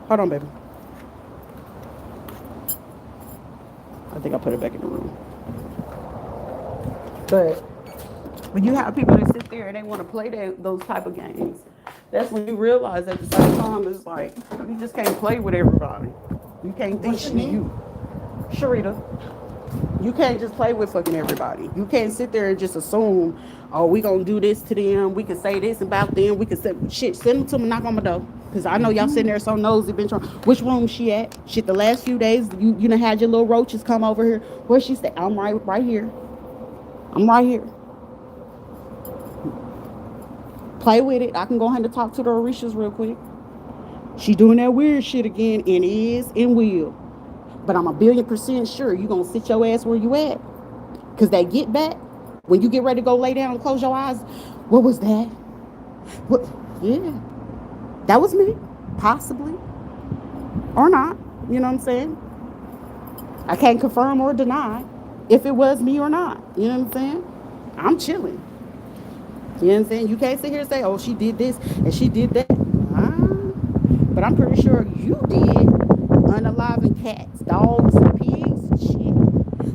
hold on, baby. I think I put it back in the room. But when you have people that sit there and they want to play those type of games, that's when you realize at the same time, it's like, you just can't play with everybody. You can't think you. Sharita. You can't just play with fucking everybody. You can't sit there and just assume, oh, we gonna do this to them. We can say this about them. We can say, shit, send them to them, knock on my door. Because I know y'all sitting there so nosy, been trying. Which room she at? Shit, the last few days, you done had your little roaches come over here. Where she stay? I'm right here. I'm right here. Play with it. I can go ahead and talk to the Orishas real quick. She doing that weird shit again, and is and will. But I'm 1,000,000,000% sure you gonna sit your ass where you at. Because that get back, when you get ready to go lay down and close your eyes, what was that? What? Yeah, that was me. Possibly. Or not. You know what I'm saying? I can't confirm or deny if it was me or not. You know what I'm saying? I'm chilling. You know what I'm saying? You can't sit here and say, oh, she did this and she did that. But I'm pretty sure you did unaliving cats, dogs, and pigs and shit.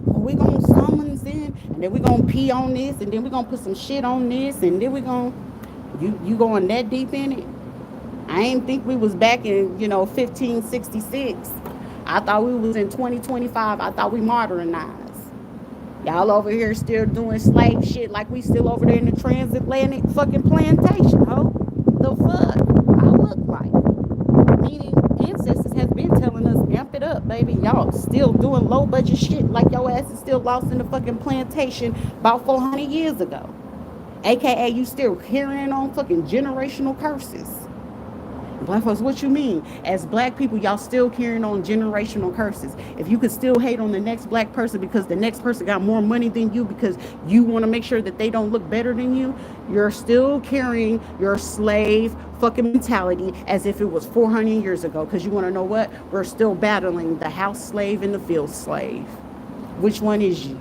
Well, we're going to summons in, and then we're going to pee on this, and then we're going to put some shit on this, and then we're going to... You going that deep in it? I ain't think we was back in, 1566. I thought we was in 2025. I thought we modernized. Y'all over here still doing slave shit like we still over there in the transatlantic fucking plantation, ho. The fuck I look like? Meaning ancestors has been telling us, amp it up, baby. Y'all still doing low budget shit like your ass is still lost in the fucking plantation about 400 years ago. AKA you still carrying on fucking generational curses. Black folks, what you mean? As black people, y'all still carrying on generational curses. If you could still hate on the next black person because the next person got more money than you because you want to make sure that they don't look better than you, you're still carrying your slave fucking mentality as if it was 400 years ago. Because you want to know what? We're still battling the house slave and the field slave. Which one is you?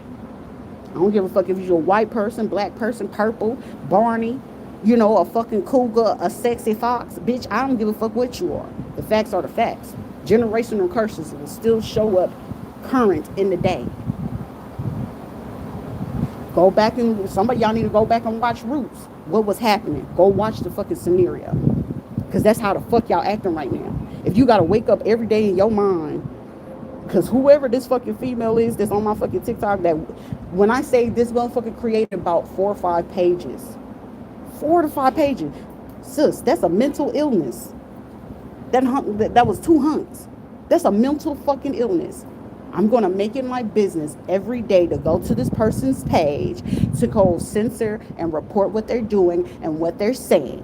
I don't give a fuck if you're a white person, black person, purple, Barney, a fucking cougar, a sexy fox. Bitch, I don't give a fuck what you are. The facts are the facts. Generational curses will still show up current in the day. Go back and... Somebody, y'all need to go back and watch Roots. What was happening? Go watch the fucking scenario. Because that's how the fuck y'all acting right now. If you got to wake up every day in your mind... Because whoever this fucking female is that's on my fucking TikTok, that when I say this motherfucker created about 4 or 5 pages... 4 to 5 pages. Sis, that's a mental illness. That was 2 hunts. That's a mental fucking illness. I'm going to make it my business every day to go to this person's page, to go censor and report what they're doing and what they're saying.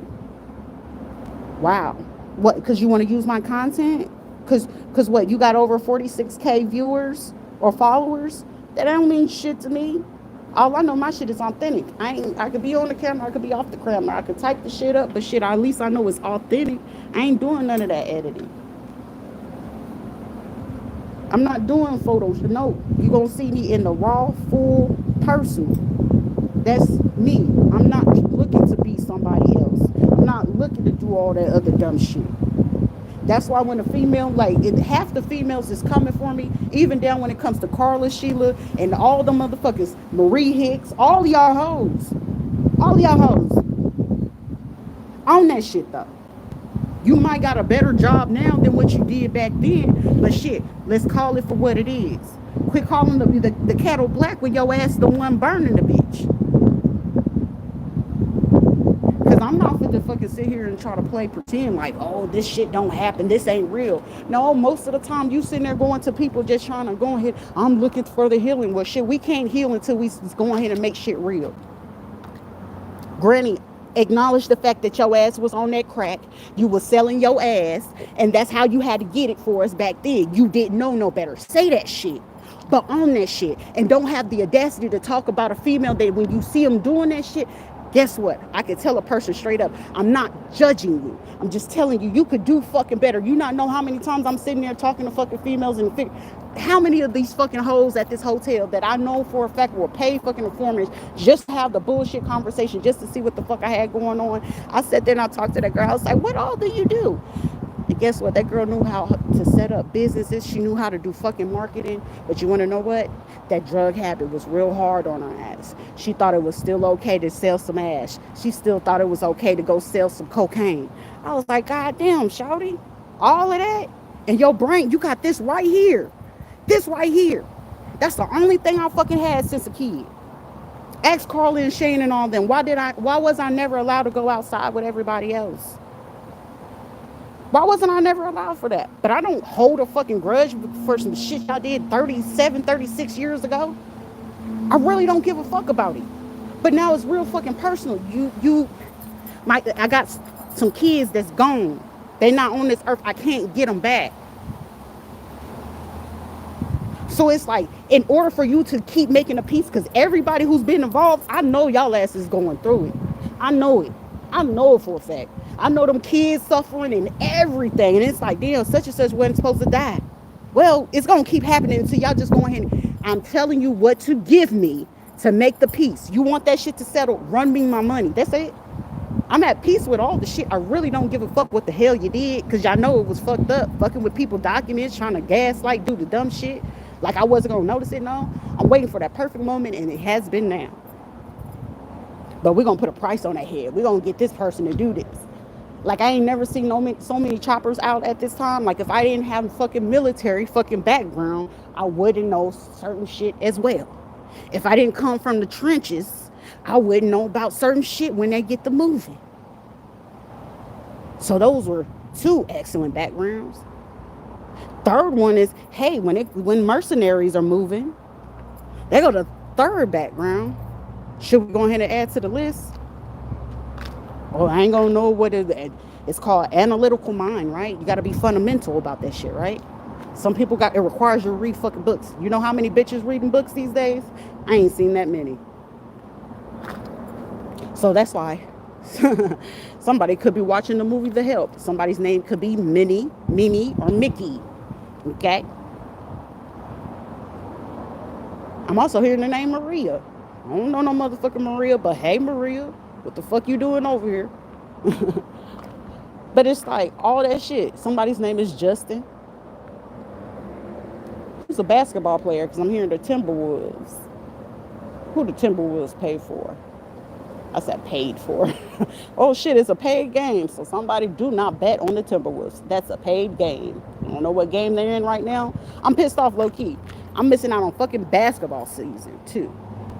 Wow. What? Because you want to use my content? Because what? You got over 46K viewers or followers? That don't mean shit to me. All I know, my shit is authentic. I could be on the camera, I could be off the camera, I could type the shit up, but shit, at least I know it's authentic. I ain't doing none of that editing. I'm not doing photos. No, you gonna see me in the raw, full person. That's me. I'm not looking to be somebody else. I'm not looking to do all that other dumb shit. That's why when a female, half the females is coming for me, even down when it comes to Carla, Sheila, and all the motherfuckers, Marie Hicks, all y'all hoes. All y'all hoes. On that shit, though. You might got a better job now than what you did back then, but shit, let's call it for what it is. Quit calling the kettle black when your ass the one burning the bitch. I'm not fit to fucking sit here and try to pretend like, oh, this shit don't happen. This ain't real. No, most of the time you sitting there going to people just trying to go ahead. I'm looking for the healing. Well, shit, we can't heal until we go ahead and make shit real. Granny, acknowledge the fact that your ass was on that crack. You was selling your ass, and that's how you had to get it for us back then. You didn't know no better. Say that shit. But on that shit. And don't have the audacity to talk about a female that when you see them doing that shit, guess what? I can tell a person straight up, I'm not judging you. I'm just telling you, you could do fucking better. You not know how many times I'm sitting there talking to fucking females and how many of these fucking hoes at this hotel that I know for a fact will pay fucking informers just to have the bullshit conversation, just to see what the fuck I had going on. I sat there and I talked to that girl. I was like, what all do you do? And guess what? That girl knew how to set up businesses. She knew how to do fucking marketing. But you want to know what? That drug habit was real hard on her ass. She thought it was still okay to sell some ash. She still thought it was okay to go sell some cocaine. I was like, God damn, shawty. All of that? And your brain, you got this right here. This right here. That's the only thing I fucking had since a kid. Ask Carly and Shane and all them. Why was I never allowed to go outside with everybody else? Why wasn't I never allowed for that? But I don't hold a fucking grudge for some shit I did 37, 36 years ago. I really don't give a fuck about it. But now it's real fucking personal. I got some kids that's gone. They not on this earth. I can't get them back. So it's like, in order for you to keep making a peace, because everybody who's been involved, I know y'all ass is going through it. I know it. I know it for a fact. I know them kids suffering and everything. And it's like, damn, such and such wasn't supposed to die. Well, it's going to keep happening until y'all just go ahead and, I'm telling you what to give me to make the peace. You want that shit to settle, run me my money. That's it. I'm at peace with all the shit. I really don't give a fuck what the hell you did, because y'all know it was fucked up. Fucking with people documents, trying to gaslight, do the dumb shit. Like I wasn't going to notice it, no. I'm waiting for that perfect moment, and it has been now. But we're going to put a price on that head. We're going to get this person to do this. Like, I ain't never seen so many choppers out at this time. Like, if I didn't have fucking military fucking background, I wouldn't know certain shit as well. If I didn't come from the trenches, I wouldn't know about certain shit when they get to moving. So those were 2 excellent backgrounds. Third one is, hey, when mercenaries are moving, they go to third background. Should we go ahead and add to the list? Oh, I ain't gonna know what it's called, analytical mind, right? You gotta be fundamental about that shit, right? Some people it requires you to read fucking books. You know how many bitches reading books these days? I ain't seen that many. So that's why somebody could be watching the movie The Help. Somebody's name could be Minnie, Mimi, or Mickey. Okay? I'm also hearing the name Maria. I don't know no motherfucking Maria, but hey, Maria, what the fuck you doing over here? But it's like all that shit. Somebody's name is Justin. He's a basketball player, because I'm hearing the Timberwolves. Who the Timberwolves pay for? I said paid for. Oh shit, it's a paid game. So somebody do not bet on the Timberwolves. That's a paid game. I don't know what game they're in right now. I'm pissed off low key. I'm missing out on fucking basketball season too.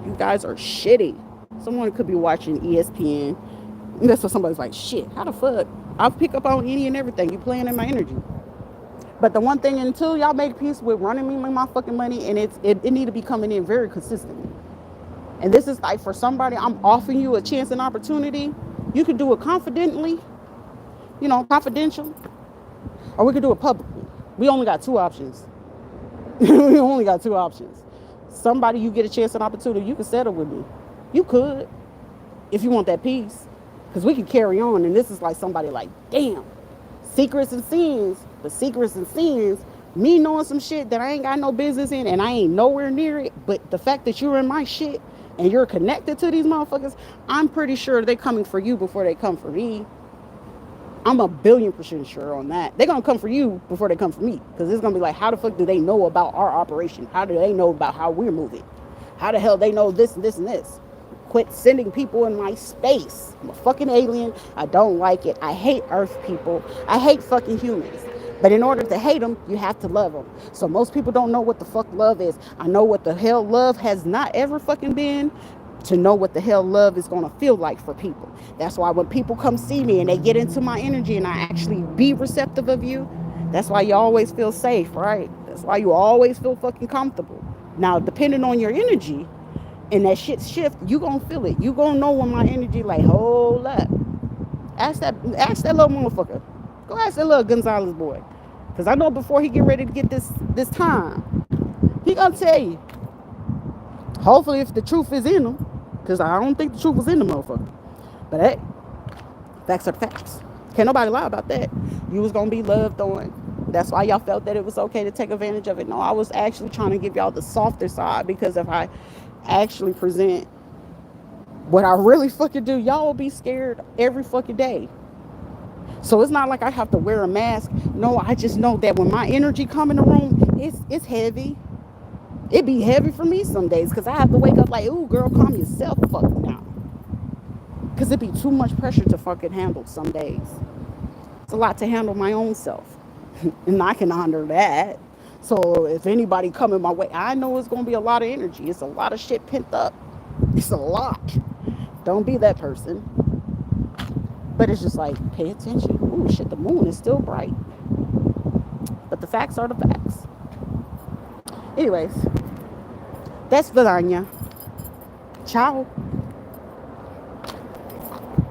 You guys are shitty. Someone could be watching ESPN. And that's what somebody's like, shit, how the fuck? I'll pick up on any and everything. You playing in my energy. But the one thing, until y'all make peace with running me my fucking money, and it need to be coming in very consistently. And this is like, for somebody, I'm offering you a chance and opportunity. You can do it confidently, confidential, or we could do it publicly. We only got 2 options. We only got 2 options. Somebody, you get a chance and opportunity, you can settle with me. You could, if you want that peace, because we can carry on. And this is like somebody like, damn, secrets and sins. But secrets and sins, me knowing some shit that I ain't got no business in, and I ain't nowhere near it. But the fact that you're in my shit and you're connected to these motherfuckers, I'm pretty sure they're coming for you before they come for me. I'm 1,000,000% sure on that. They're going to come for you before they come for me. Because it's going to be like, how the fuck do they know about our operation? How do they know about how we're moving? How the hell they know this and this and this? Quit sending people in my space. I'm a fucking alien. I don't like it. I hate Earth people. I hate fucking humans. But in order to hate them, you have to love them. So most people don't know what the fuck love is. I know what the hell love has not ever fucking been, to know what the hell love is going to feel like for people. That's why when people come see me and they get into my energy and I actually be receptive of you, that's why you always feel safe, right? That's why you always feel fucking comfortable. Now, depending on your energy and that shit shift, you going to feel it. You going to know when my energy like, hold up. Ask that little motherfucker. Go ask that little Gonzalez boy. Because I know before he get ready to get this time, he gonna tell you. Hopefully if the truth is in him. Because I don't think the truth was in the motherfucker. But hey, facts are the facts. Can't nobody lie about that. You was gonna be loved on. That's why y'all felt that it was okay to take advantage of it. No, I was actually trying to give y'all the softer side. Because if I actually present what I really fucking do, y'all will be scared every fucking day. So it's not like I have to wear a mask. No, I just know that when my energy come in the room, it's heavy. It be heavy for me some days, because I have to wake up like, ooh, girl, calm yourself fucking down. Because it be too much pressure to fucking handle some days. It's a lot to handle my own self. And I can honor that. So if anybody coming my way, I know it's going to be a lot of energy. It's a lot of shit pent up. It's a lot. Don't be that person. But it's just like, pay attention. Ooh, shit, the moon is still bright. But the facts are the facts. Anyways, that's Vidania. Ciao.